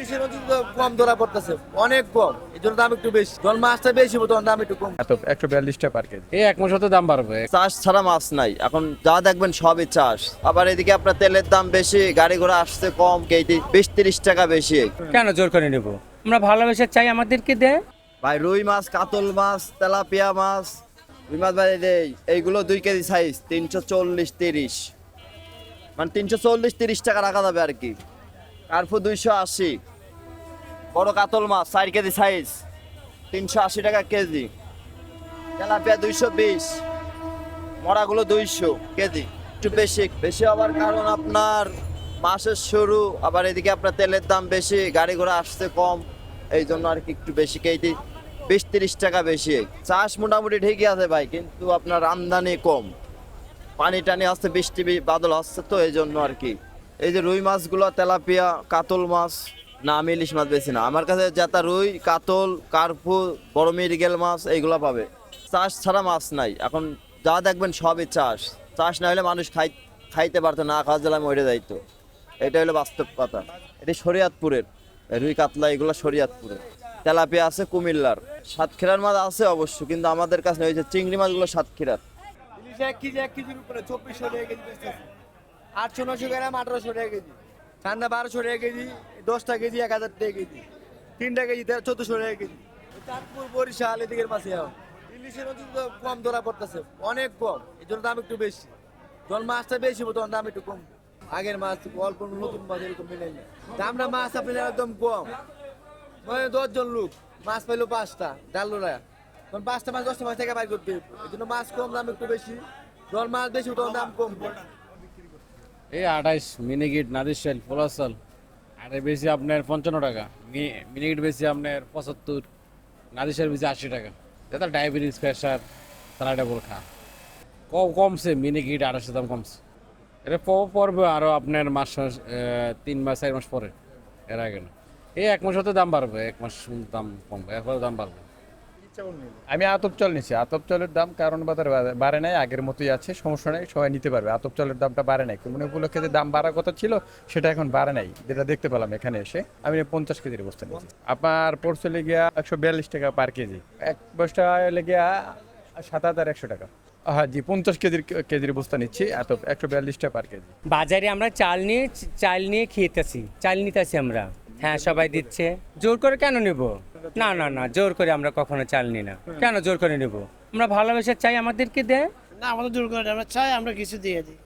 ইলিশের ওজন তো কম ধরা পড়তেছে, অনেক কম, এই জন্য দাম একটু বেশি। যখন মাছটা বেশি তখন দাম একটু কম। এত 142 টাকা পার কেজি। এই এক মাস হতে দাম বাড়বে। চাষ ছাড়া মাছ নাই, এখন যা দেখবেন সবই চাষ। আবার এদিকে আপনার তেলের দাম বেশি, গাড়ি ঘোড়া আসছে কম, কেজি 20-30 টাকা বেশি। কেন জোর করে নেব? আমরা ভালোবেসে চাই, আমাদেরকে দেয়। ভাই রুই মাছ, কাতল মাছ, তেলাপিয়া মাছ, রুই মাছ ভাই এইগুলো 2 কেজি সাইজ 340-30, মানে 340-30 টাকা রাখা যাবে আর কি। কার্পু 280, বড় কাতল মাছ 4 কেজি সাইজ 380 টাকা কেজি। Tilapia 220, মরাগুলো 200 KG. একটু বেশি বেশি হওয়ার কারণ আপনার মাসের শুরু, আবার এদিকে আপনার তেলের দাম বেশি, গাড়ি ঘোড়া আসছে কম, এই জন্য আর কি একটু বেশি, কেজি 20-30 টাকা বেশি। চাষ মোটামুটি ঠিকই আছে ভাই, কিন্তু আপনার আমদানি কম, পানি টানি আসছে, বৃষ্টি বাদল আসছে, তো এই জন্য আর কি। এই যে রুই মাছগুলো, তেলাপিয়া, কাতল মাছ, না আমি ইলিশ মাছ বেশি না, আমার কাছে যেটা রুই, কাতল, কার্পু, বড় মৃগেল মাছ এইগুলা পাবে। চাষ ছাড়া মাছ নাই, এখন যা দেখবেন সবই চাষ। চাষ না হলে মানুষ খাইতে পারতো না, খাওয়া জেলায় মরে যাইতো। এটা হলো বাস্তব কথা। এটি শরীয়তপুরের রুই কাতলা, এগুলো শরীয়তপুরের। তেলাপিয়া আছে কুমিল্লার, সাতক্ষীরার মাছ আছে অবশ্য, কিন্তু আমাদের কাছে ওই যে চিংড়ি মাছগুলো সাতক্ষীরার। ইলিশ 1 কেজির উপরে 2400 টাকা কেজি বেচতেছে। 800-900 গ্রাম 1800 টাকা কেজি। ঠান্ডা 1200 টাকা কেজি, 10টা কেজি 1000 টাকা কেজি, 3টা কেজি 1400 টাকা কেজি। চাঁদপুর, বরিশাল এদিকের মাছ ইলিশের ওজন তো কম ধরা পড়তেছে, অনেক কম, এই জন্য দাম একটু বেশি। যখন মাছটা বেশি তখন দাম একটু কম। আগের মাছ অল্প, নতুন মাছ এরকম মিলে না। দামটা মাছ আপনার একদম কম, মানে 10 জন লোক মাছ পাইলো 5টা ডালরা, তখন 5টা মাছ 10টা মাছ থেকে বাইর করতে হবে। এই জন্য মাছ কম, দাম একটু বেশি। যখন মাছ বেশি তখন দাম কম। এই 28 মিনিগিট, নাদিরশাল, পোলাশাল। আর বেশি আপনার 55 টাকা, মিনিগিট বেশি আপনার 75, নাদিরশাল বেশি 80 টাকা। যেটা ডায়াবেটিস, প্রেশার, তারা এটা বল খা। কমছে মিনিগিট 28 দাম কমছে। এটা পড়বে আরো আপনার মাস 3 মাস 4 মাস পরে, এর আগে না। এই এক মাস হতে দাম বাড়বে, এক মাস দাম কমবে, এরপরে দাম বাড়বে। আমি আতপ চাল নিচ্ছি। আতপ চালের দাম কারণ বাজার বাড়ে নাই, আগের মতোই আছে, সমস্যা নেই, সবাই নিতে পারবে। আতপ চালের দামটা বাড়ে নাই, কোন উপলক্ষে যে দাম বাড়ার কথা ছিল সেটা এখন বাড়ে নাই, যেটা দেখতে পেলাম এখানে এসে। আমি 50 কেজির বস্তা নিচ্ছি, আপনার পড়ছে লেগিয়া 142 টাকা পার কেজি। এক বস্তা লেগিয়া 7100 টাকা। হ্যাঁ জি, 50 কেজির বস্তা নিচ্ছি, এত 142 টাকা পার কেজি। বাজারে আমরা চাল নিয়ে খেতেছি, চাল নিতেছি আমরা। হ্যাঁ, সবাই দিচ্ছে। জোর করে কেন নেব? না না না, জোর করে আমরা কখনো চাল নিই না। কেন জোর করে নেব? আমরা ভালোবেসে চাই, আমাদেরকে দেয়। না, আমাদের জোর করে আমরা চাই, আমরা কিছু দিয়ে দিই।